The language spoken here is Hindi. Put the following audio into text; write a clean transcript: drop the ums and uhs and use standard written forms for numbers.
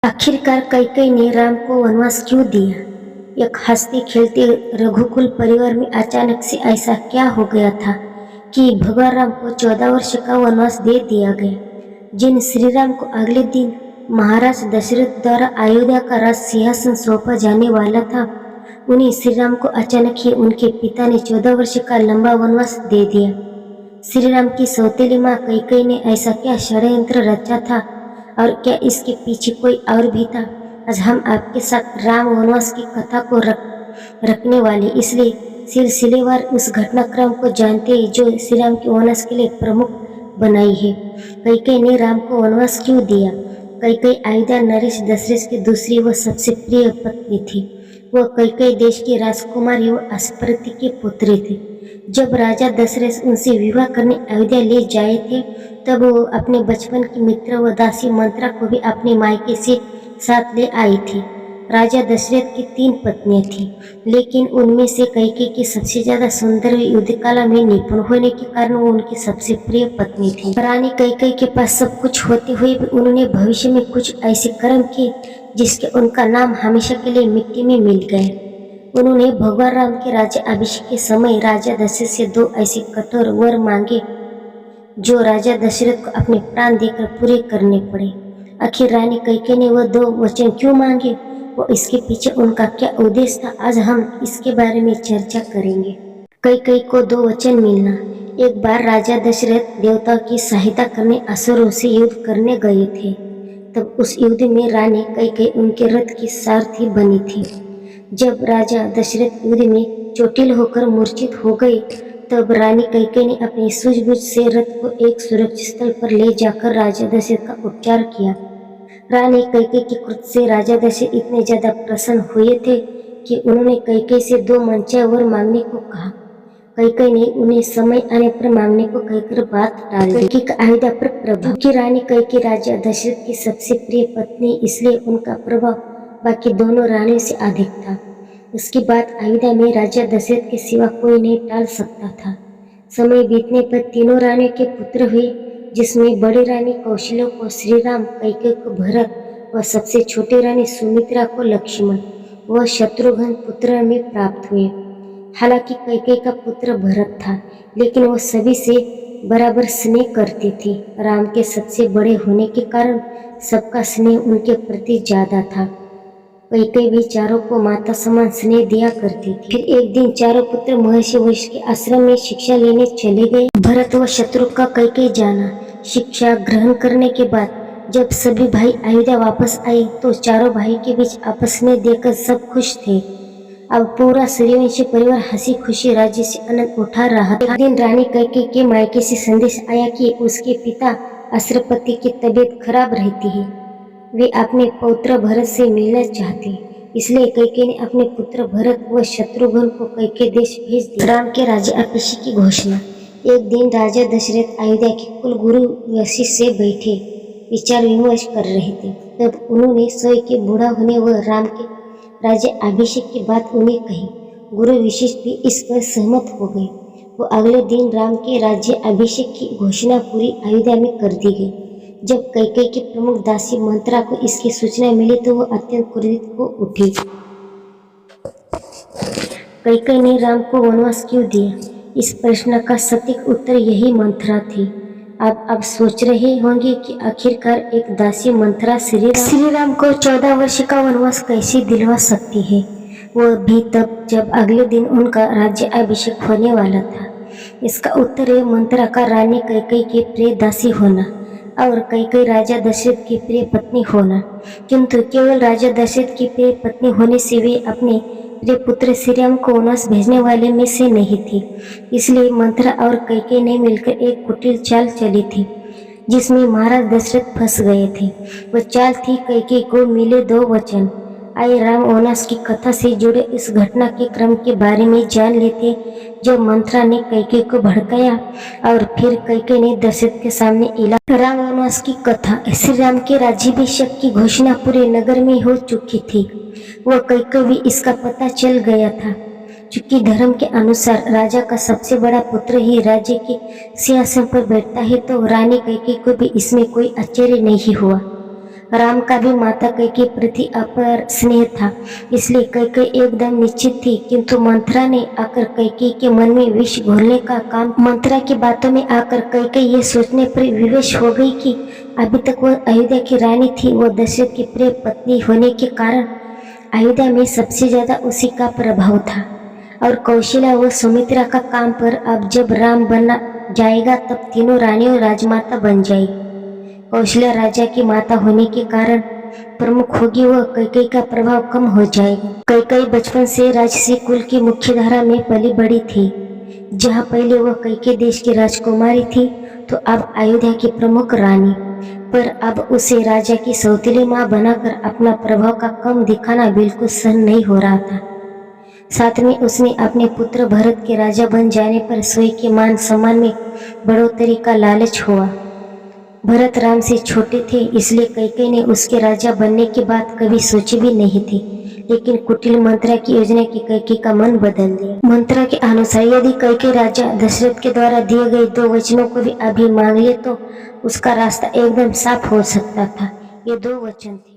आखिरकार कैकेयी ने राम को वनवास क्यों दिया? एक हंसते खेलते रघुकुल परिवार में अचानक से ऐसा क्या हो गया था कि भगवान राम को 14 वर्ष का वनवास दे दिया गया। जिन श्री राम को अगले दिन महाराज दशरथ द्वारा अयोध्या का राज सिंहासन सौंपा जाने वाला था, उन्हीं श्री राम को अचानक ही उनके पिता ने 14 वर्ष का लंबा वनवास दे दिया। श्री राम की सौतेली माँ कैकेयी ने ऐसा क्या षड्यंत्र रचा था और क्या इसके पीछे कोई और भी था? आज हम आपके साथ राम वनवास की कथा को रखने वाले, इसलिए सिलसिलेवार उस घटनाक्रम को जानते हैं जो श्री राम के वनवास के लिए प्रमुख बनाई है। कैकेयी ने राम को वनवास क्यों दिया? कैकेयी अयोध्या नरेश दशरथ की दूसरी व सबसे प्रिय पत्नी थी। वह कैकेयी देश के राजकुमार एवं अस्पृति के पुत्री थे। जब राजा दशरथ उनसे विवाह करने अयोध्या ले जाए थे, तब वो अपने बचपन की मित्र व दासी मंत्रा को भी अपने मायके से साथ ले आई थी। राजा दशरथ की 3 पत्नियां थीं, लेकिन उनमें से कैकेयी की सबसे ज्यादा सुंदर व युद्धकला में निपुण होने के कारण वो उनकी सबसे प्रिय पत्नी थी। रानी कैकेयी के पास सब कुछ होते हुए भी उन्होंने भविष्य में कुछ ऐसे कर्म किए जिसके उनका नाम हमेशा के लिए मिट्टी में मिल गए। उन्होंने भगवान राम के राज्य अभिषेक के समय राजा दशरथ से 2 ऐसे कठोर वर मांगे जो राजा दशरथ को अपने प्राण देकर पूरे करने पड़े। आखिर रानी कैकेयी ने वह 2 वचन क्यों मांगे, वो इसके पीछे उनका क्या उद्देश्य था, आज हम इसके बारे में चर्चा करेंगे। कैकेयी को 2 वचन मिलना। एक बार राजा दशरथ देवताओं की सहायता करने असुरों से युद्ध करने गए थे। तब उस युद्ध में रानी कैकेयी उनके रथ की सारथी बनी थी। जब राजा दशरथ युद्ध में चोटिल होकर मूर्छित हो गए, तब रानी कैकेयी ने अपनी सूझबूझ से रथ को एक सुरक्षित स्थल पर ले जाकर राजा दशरथ का उपचार किया। रानी कैकेयी के कृत्य से राजा दशरथ इतने ज्यादा प्रसन्न हुए थे कि उन्होंने कैकेयी से 2 मनचाहे वर मांगने को कहा। कैकेयी ने उन्हें समय आने पर मांगने को कहकर बात टाल दी। कैकेयी का अयोध्या पर प्रभाव की रानी कैकेयी राजा दशरथ की सबसे प्रिय पत्नी, इसलिए उनका प्रभाव बाकी दोनों रानियों से अधिक था। उसकी बात अयोध्या में राजा दशरथ के सिवा कोई नहीं टाल सकता था। समय बीतने पर तीनों रानियों के पुत्र हुए, जिसमें बड़ी रानी कौशल्या को श्री राम, कैकेयी को भरत व सबसे छोटी रानी सुमित्रा को लक्ष्मण व शत्रुघ्न पुत्र में प्राप्त हुए। हालांकि कैकेयी का पुत्र भरत था, लेकिन वह सभी से बराबर स्नेह करती थी। राम के सबसे बड़े होने के कारण सबका स्नेह उनके प्रति ज्यादा था। कैकेयी भी चारों को माता समान स्नेह दिया करती थी। फिर एक दिन चारों पुत्र महर्षि वशिष्ठ के आश्रम में शिक्षा लेने चले गए। भरत व शत्रुघ्न का कैकेयी जाना। शिक्षा ग्रहण करने के बाद जब सभी भाई अयोध्या वापस आए तो चारों भाई के बीच आपस में देखकर सब खुश थे। अब पूरा सूर्यवंशी परिवार हंसी खुशी राज्य से आनंद उठा रहा था। एक दिन रानी कैकेयी के मायके से संदेश आया कि उसके पिता अस्त्रपति की तबीयत खराब रहती है। वे अपने पौत्र भरत से मिलना चाहते, इसलिए कैकेयी ने अपने पुत्र भरत व शत्रुघ्न को कैकेयी देश भेज दिया। राम के राज्य अभिषेक की घोषणा। एक दिन राजा दशरथ अयोध्या के कुलगुरु वशिष्ठ से बैठे विचार विमर्श कर रहे थे। तब उन्होंने स्वयं के बूढ़ा होने व राम के राज्य अभिषेक की बात उन्हें कही। गुरु वशिष्ठ भी इस पर सहमत हो गए। वो अगले दिन राम के राज्य अभिषेक की घोषणा पूरी अयोध्या में कर दी गई। जब कैकेयी की प्रमुख दासी मंत्रा को इसकी सूचना मिली तो वो अत्यंत क्रोधित हो उठी। कैकेयी ने राम को वनवास क्यों दिया? इस प्रश्न का सटीक उत्तर यही मंत्रा थी। आप सोच रहे होंगे कि आखिरकार एक दासी मंत्रा श्री राम को 14 वर्ष का वनवास कैसे दिलवा सकती है, वह भी तब जब अगले दिन उनका राज्य अभिषेक होने वाला था। इसका उत्तर है मंत्रा का रानी कैकेयी की प्रिय दासी होना और कैकेयी राजा दशरथ की प्रिय पत्नी होना। किंतु केवल राजा दशरथ की प्रिय पत्नी होने से वे अपने प्रिय पुत्र श्री राम को वनवास भेजने वाले में से नहीं थी। इसलिए मंत्रा और कैकेयी ने मिलकर एक कुटिल चाल चली थी, जिसमें महाराज दशरथ फंस गए थे। वह चाल थी कैकेयी को मिले 2 वचन। आइए राम वनवास की कथा से जुड़े इस घटना के क्रम के बारे में जान लेते, जब मंत्रा ने कैकेयी को भड़काया और फिर कैकेयी ने दशरथ के सामने इला। राम वनवास की कथा। श्री राम के राज्याभिषेक की घोषणा पूरे नगर में हो चुकी थी। वह कैकेयी भी इसका पता चल गया था। चूंकि धर्म के अनुसार राजा का सबसे बड़ा पुत्र ही राज्य के सिंहासन पर बैठता है, तो रानी कैकेयी को भी इसमें कोई आश्चर्य नहीं हुआ। राम का भी माता कैकेयी प्रति अपार स्नेह था, इसलिए कैकेयी एकदम निश्चित थी। किंतु मंथरा ने आकर कैकेयी के मन में विष घोलने का काम। मंथरा की बातों में आकर कैकेयी ये सोचने पर विवश हो गई कि अभी तक वह अयोध्या की रानी थी। वह दशरथ की प्रिय पत्नी होने के कारण अयोध्या में सबसे ज्यादा उसी का प्रभाव था, और कौशल्या व सुमित्रा का काम पर अब जब राम बना जाएगा तब तीनों रानियों राजमाता बन जाएगी। कौशल्या राजा की माता होने के कारण प्रमुख होगी व कैकेयी का प्रभाव कम हो जाएगा। कैकेयी बचपन से राजसी कुल की मुख्य धारा में पली बड़ी थी। जहाँ पहले वह कैकेयी देश की राजकुमारी थी तो अब अयोध्या की प्रमुख रानी, पर अब उसे राजा की सौतेली माँ बनाकर अपना प्रभाव का कम दिखाना बिल्कुल सहन नहीं हो रहा था। साथ में उसने अपने पुत्र भरत के राजा बन जाने पर स्वयं के मान सम्मान में बढ़ोतरी का लालच हुआ। भरत राम से छोटे थे, इसलिए कैकेयी ने उसके राजा बनने की बात कभी सोची भी नहीं थी। लेकिन कुटिल मंत्रा की योजना की कैकेयी का मन बदल दिया। मंत्रा के अनुसार यदि कैकेयी राजा दशरथ के द्वारा दिए गए 2 वचनों को भी अभी मांग ले तो उसका रास्ता एकदम साफ हो सकता था। ये 2 वचन थे।